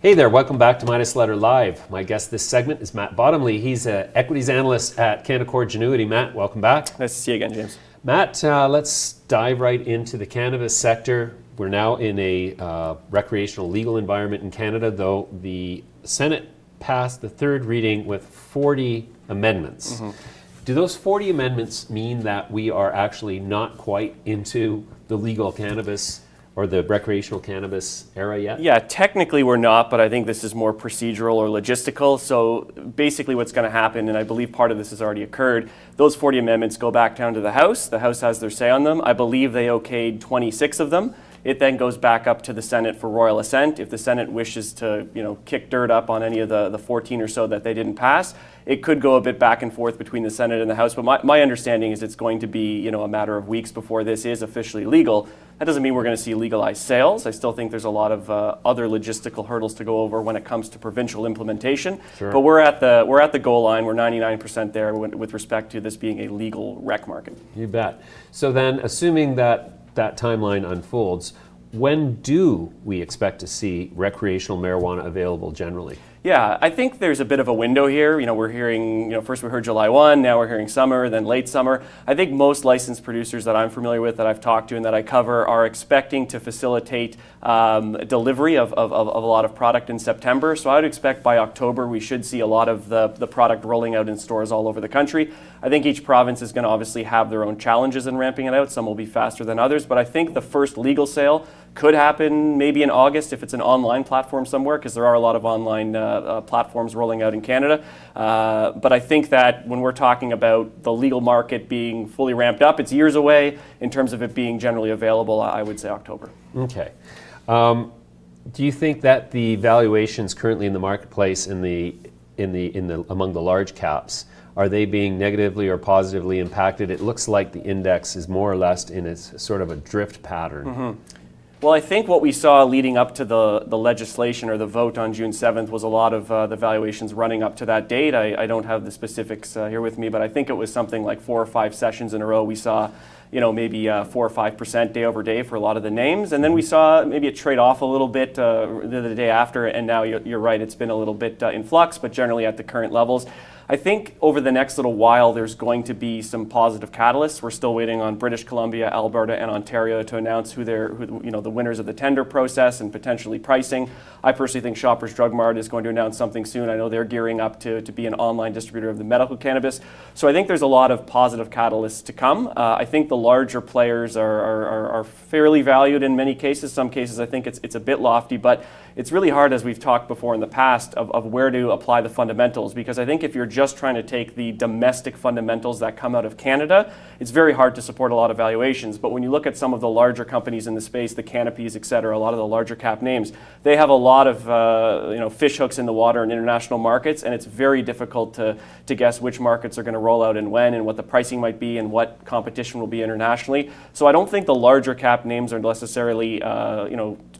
Hey there, welcome back to Midas Letter Live. My guest this segment is Matt Bottomley. He's an equities analyst at Canaccord Genuity. Matt, welcome back. Nice to see you again, James. Matt, let's dive right into the cannabis sector. We're now in a recreational legal environment in Canada, though the Senate passed the third reading with 40 amendments. Mm-hmm. Do those 40 amendments mean that we are actually not quite into the legal cannabis or the recreational cannabis era yet? Yeah, technically we're not, but I think this is more procedural or logistical. So basically what's going to happen, and I believe part of this has already occurred, those 40 amendments go back down to the House. The House has their say on them. I believe they okayed 26 of them. It then goes back up to the Senate for royal assent. If the Senate wishes to, kick dirt up on any of the 14 or so that they didn't pass, it could go a bit back and forth between the Senate and the House. But my understanding is it's going to be, a matter of weeks before this is officially legal. That doesn't mean we're going to see legalized sales. I still think there's a lot of other logistical hurdles to go over when it comes to provincial implementation. Sure. But we're at the goal line. We're 99% there with respect to this being a legal rec market. You bet. So then, assuming that timeline unfolds, when do we expect to see recreational marijuana available generally? Yeah, I think there's a bit of a window here. We're hearing, first we heard July 1, now we're hearing summer, then late summer. I think most licensed producers that I'm familiar with, that I've talked to and that I cover, are expecting to facilitate delivery of a lot of product in September. So I would expect by October we should see a lot of the product rolling out in stores all over the country. I think each province is going to obviously have their own challenges in ramping it out. Some will be faster than others, but I think the first legal sale could happen maybe in August if it's an online platform somewhere, because there are a lot of online platforms rolling out in Canada. But I think that when we're talking about the legal market being fully ramped up, it's years away. In terms of it being generally available, I would say October. Okay. Do you think that the valuations currently in the marketplace among the large caps, are they being negatively or positively impacted? It looks like the index is more or less in its sort of a drift pattern. Mm-hmm. Well, I think what we saw leading up to the legislation or the vote on June 7th was a lot of the valuations running up to that date. I don't have the specifics here with me, but I think it was something like 4 or 5 sessions in a row we saw, maybe 4 or 5% day over day for a lot of the names. And then we saw maybe it trade off a little bit the day after, and now you're right, it's been a little bit in flux, but generally at the current levels. I think over the next little while there's going to be some positive catalysts. We're still waiting on British Columbia, Alberta, and Ontario to announce who the winners of the tender process and potentially pricing. I personally think Shoppers Drug Mart is going to announce something soon. I know they're gearing up to be an online distributor of the medical cannabis. So I think there's a lot of positive catalysts to come. I think the larger players are fairly valued in many cases. Some cases I think it's a bit lofty, but it's really hard, as we've talked before in the past, of where to apply the fundamentals, because I think if you're just trying to take the domestic fundamentals that come out of Canada, it's very hard to support a lot of valuations. But when you look at some of the larger companies in the space, the Canopies, et cetera, a lot of the larger cap names, they have a lot of fish hooks in the water in international markets, and it's very difficult to guess which markets are going to roll out and when, and what the pricing might be, and what competition will be internationally. So I don't think the larger cap names are necessarily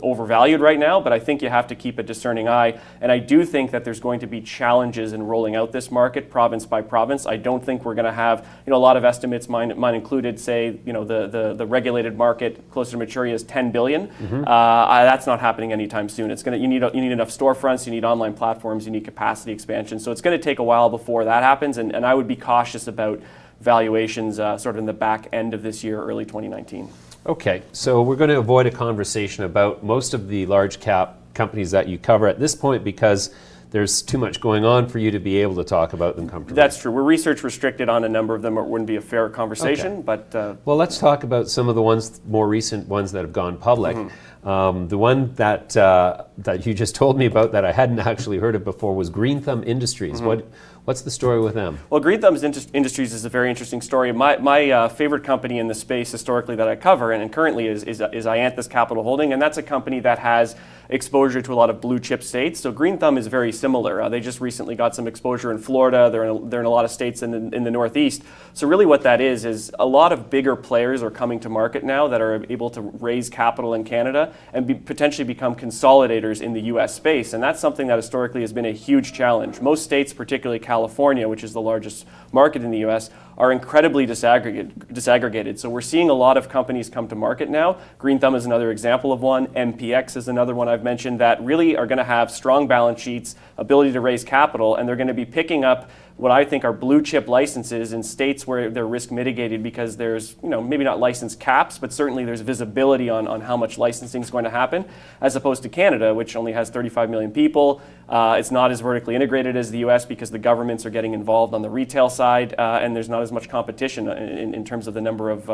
overvalued right now, but I think you have to keep a discerning eye. And I do think that there's going to be challenges in rolling out this market province by province. I don't think we're going to have a lot of estimates, mine included, say the regulated market closer to maturity is 10 billion. Mm-hmm. That's not happening anytime soon. You need enough storefronts, you need online platforms, you need capacity expansion. So it's going to take a while before that happens, and I would be cautious about valuations sort of in the back end of this year, early 2019. Okay, so we're going to avoid a conversation about most of the large cap companies that you cover at this point, because there's too much going on for you to be able to talk about them comfortably. That's true. We're research restricted on a number of them. It wouldn't be a fair conversation. Okay. But well, let's talk about some of the more recent ones that have gone public. Mm-hmm. The one that you just told me about that I hadn't actually heard of before was Greenthumb Industries. Mm-hmm. What's the story with them? Well, Greenthumb Industries is a very interesting story. My favorite company in the space historically that I cover and currently is Analyst Capital Holding, and that's a company that has exposure to a lot of blue chip states. So Greenthumb is very similar. They just recently got some exposure in Florida. They're in a lot of states in the Northeast. So really what that is a lot of bigger players are coming to market now that are able to raise capital in Canada and potentially become consolidators in the U.S. space. And that's something that historically has been a huge challenge. Most states, particularly California, which is the largest market in the U.S., are incredibly disaggregated. So we're seeing a lot of companies come to market now. Greenthumb is another example of one. MPX is another one I've mentioned that really are going to have strong balance sheets, ability to raise capital, and they're going to be picking up what I think are blue chip licenses in states where they're risk mitigated because there's, maybe not license caps, but certainly there's visibility on how much licensing is going to happen, as opposed to Canada, which only has 35 million people. It's not as vertically integrated as the US because the governments are getting involved on the retail side, and there's not as much competition in terms of the number of,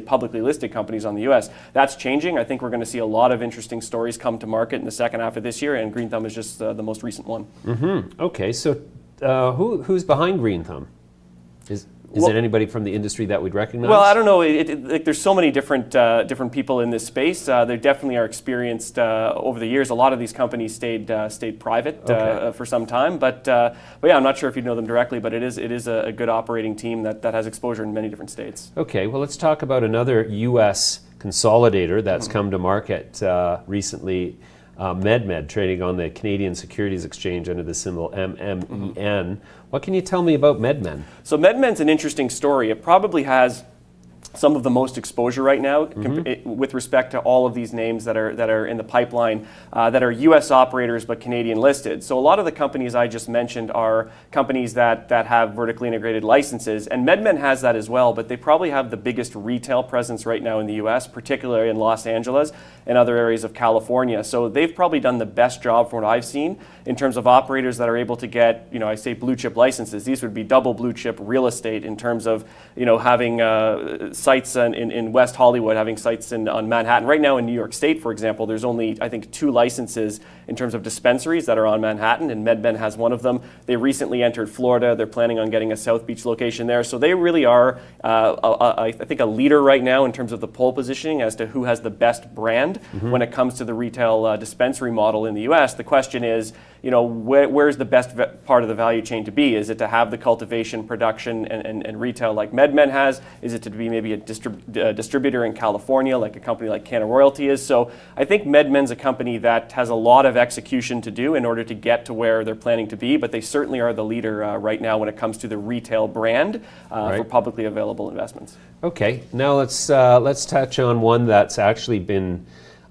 publicly listed companies on the US. That's changing. I think we're going to see a lot of interesting stories come to market in the second half of this year, and Greenthumb is just the most recent one. Mm-hmm. Okay, so who's behind Greenthumb? Is it anybody from the industry that we'd recognize? Well, I don't know. There's so many different people in this space. They definitely are experienced over the years. A lot of these companies stayed private for some time, but yeah, I'm not sure if you know them directly, but it is a good operating team that has exposure in many different states. Okay, well, let's talk about another U.S. consolidator that's come to market recently. MedMen, trading on the Canadian Securities Exchange under the symbol MMEN. What can you tell me about MedMen? So MedMen's an interesting story. It probably has some of the most exposure right now with respect to all of these names that are in the pipeline that are U.S. operators but Canadian listed. So a lot of the companies I just mentioned are companies that have vertically integrated licenses, and MedMen has that as well, but they probably have the biggest retail presence right now in the U.S., particularly in Los Angeles and other areas of California. So they've probably done the best job from what I've seen in terms of operators that are able to get, I say blue chip licenses. These would be double blue chip real estate in terms of, having sites in West Hollywood, having sites on Manhattan. Right now in New York State, for example, there's only, I think, 2 licenses in terms of dispensaries that are on Manhattan, and MedMen has one of them. They recently entered Florida. They're planning on getting a South Beach location there. So they really are, I think, a leader right now in terms of the pole positioning as to who has the best brand when it comes to the retail dispensary model in the U.S. The question is, where's the best part of the value chain to be? Is it to have the cultivation, production, and retail like MedMen has? Is it to be maybe a distributor in California like a company like Canna Royalty is? So I think MedMen's a company that has a lot of execution to do in order to get to where they're planning to be, but they certainly are the leader right now when it comes to the retail brand for publicly available investments. Okay, now let's touch on one that's actually been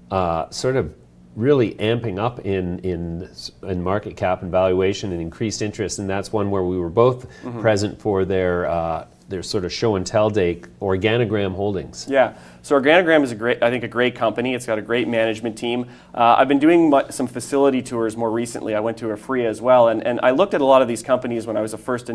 sort of really amping up in market cap and valuation and increased interest, and that's one where we were both present for their sort of show and tell day, Organigram Holdings. Yeah, so Organigram is a great company. It's got a great management team. I've been doing some facility tours more recently. I went to Afria as well, and I looked at a lot of these companies when I was first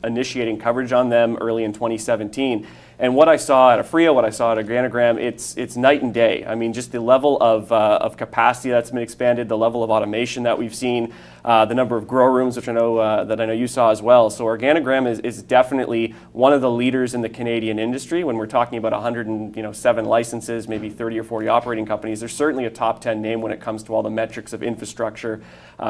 initiating coverage on them early in 2017. And what I saw at Afria, what I saw at Organigram, it's night and day. I mean, just the level of capacity that's been expanded, the level of automation that we've seen, the number of grow rooms, which I know you saw as well. So Organigram is definitely one of the leaders in the Canadian industry. When we're talking about 107 licenses, maybe 30 or 40 operating companies, they're certainly a top 10 name when it comes to all the metrics of infrastructure,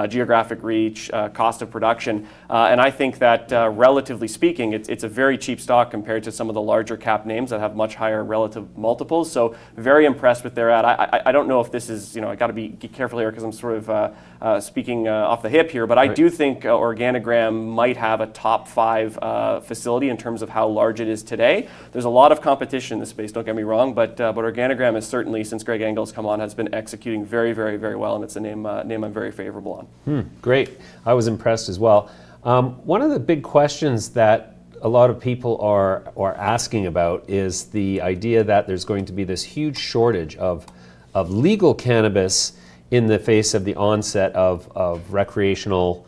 geographic reach, cost of production. And I think that relatively speaking, it's a very cheap stock compared to some of the larger cap names that have much higher relative multiples. So very impressed with their ad. I don't know if this is, I got to be careful here because I'm sort of speaking off the hip here, but I do think Organigram might have a top 5 facility in terms of how large it is today. There's a lot of competition in this space, don't get me wrong, but Organigram is certainly, since Greg Engel's come on, has been executing very, very, very well, and it's a name I'm very favorable on. Great. I was impressed as well. One of the big questions that a lot of people are asking about is the idea that there's going to be this huge shortage of legal cannabis in the face of the onset of recreational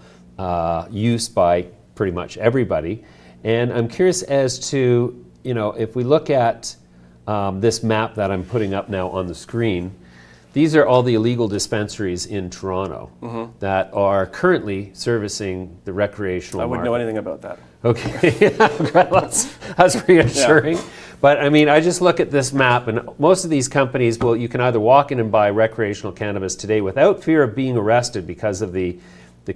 use by pretty much everybody. And I'm curious as to, if we look at this map that I'm putting up now on the screen, these are all the illegal dispensaries in Toronto that are currently servicing the recreational market. I wouldn't know anything about that. Okay, that's reassuring. Yeah. But I mean, I just look at this map, and most of these companies, you can either walk in and buy recreational cannabis today without fear of being arrested because of the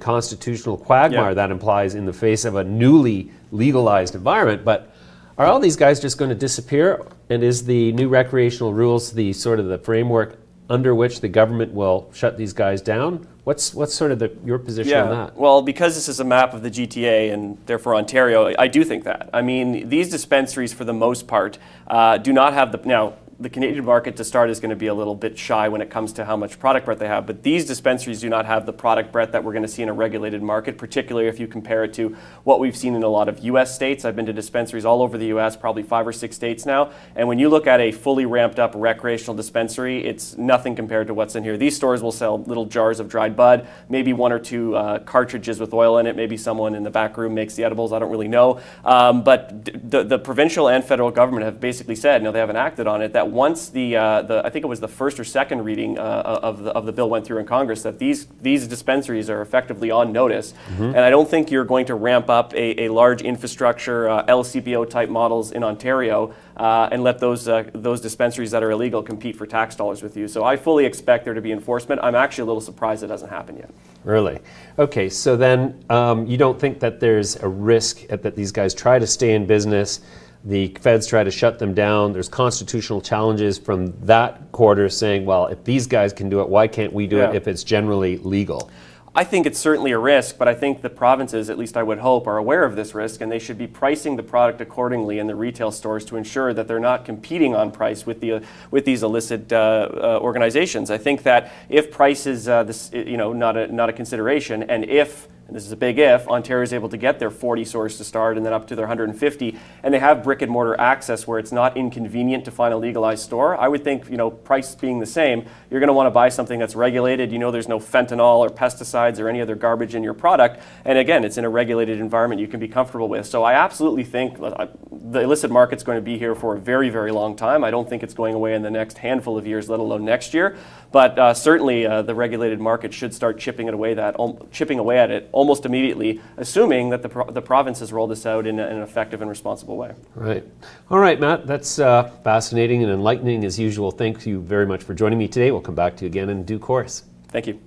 constitutional quagmire that implies in the face of a newly legalized environment. But are all these guys just going to disappear? And is the new recreational rules the sort of the framework under which the government will shut these guys down? What's sort of your position on that? Well, because this is a map of the GTA and therefore Ontario, I do think that. I mean, these dispensaries, for the most part, do not have the... Now, the Canadian market to start is going to be a little bit shy when it comes to how much product breadth they have, but these dispensaries do not have the product breadth that we're going to see in a regulated market, particularly if you compare it to what we've seen in a lot of US states. I've been to dispensaries all over the US, probably 5 or 6 states now, and when you look at a fully ramped up recreational dispensary, it's nothing compared to what's in here. These stores will sell little jars of dried bud, maybe 1 or 2 cartridges with oil in it, maybe someone in the back room makes the edibles, I don't really know. But the provincial and federal government have basically said, now they haven't acted on it, that once I think it was the first or second reading of the bill went through in Congress, that these dispensaries are effectively on notice. And I don't think you're going to ramp up a large infrastructure, LCBO type models in Ontario and let those dispensaries that are illegal compete for tax dollars with you. So I fully expect there to be enforcement. I'm actually a little surprised it hasn't happened yet. Really? Okay, so then you don't think that there's a risk that these guys try to stay in business, the feds try to shut them down, there's constitutional challenges from that quarter saying, well, if these guys can do it, why can't we do it if it's generally legal? I think it's certainly a risk, but I think the provinces, at least I would hope, are aware of this risk, and they should be pricing the product accordingly in the retail stores to ensure that they're not competing on price with these illicit organizations. I think that if price is not a consideration, and if, and this is a big if, Ontario is able to get their 40 stores to start and then up to their 150, and they have brick and mortar access where it's not inconvenient to find a legalized store, I would think, price being the same, you're going to want to buy something that's regulated. There's no fentanyl or pesticides or any other garbage in your product. And again, it's in a regulated environment you can be comfortable with. So I absolutely think the illicit market's going to be here for a very, very long time. I don't think it's going away in the next handful of years, let alone next year. But certainly the regulated market should start chipping away at it almost immediately, assuming that the provinces roll this out in an effective and responsible way. Right. All right, Matt, that's fascinating and enlightening as usual. Thank you very much for joining me today. We'll come back to you again in due course. Thank you.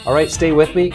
All right, stay with me.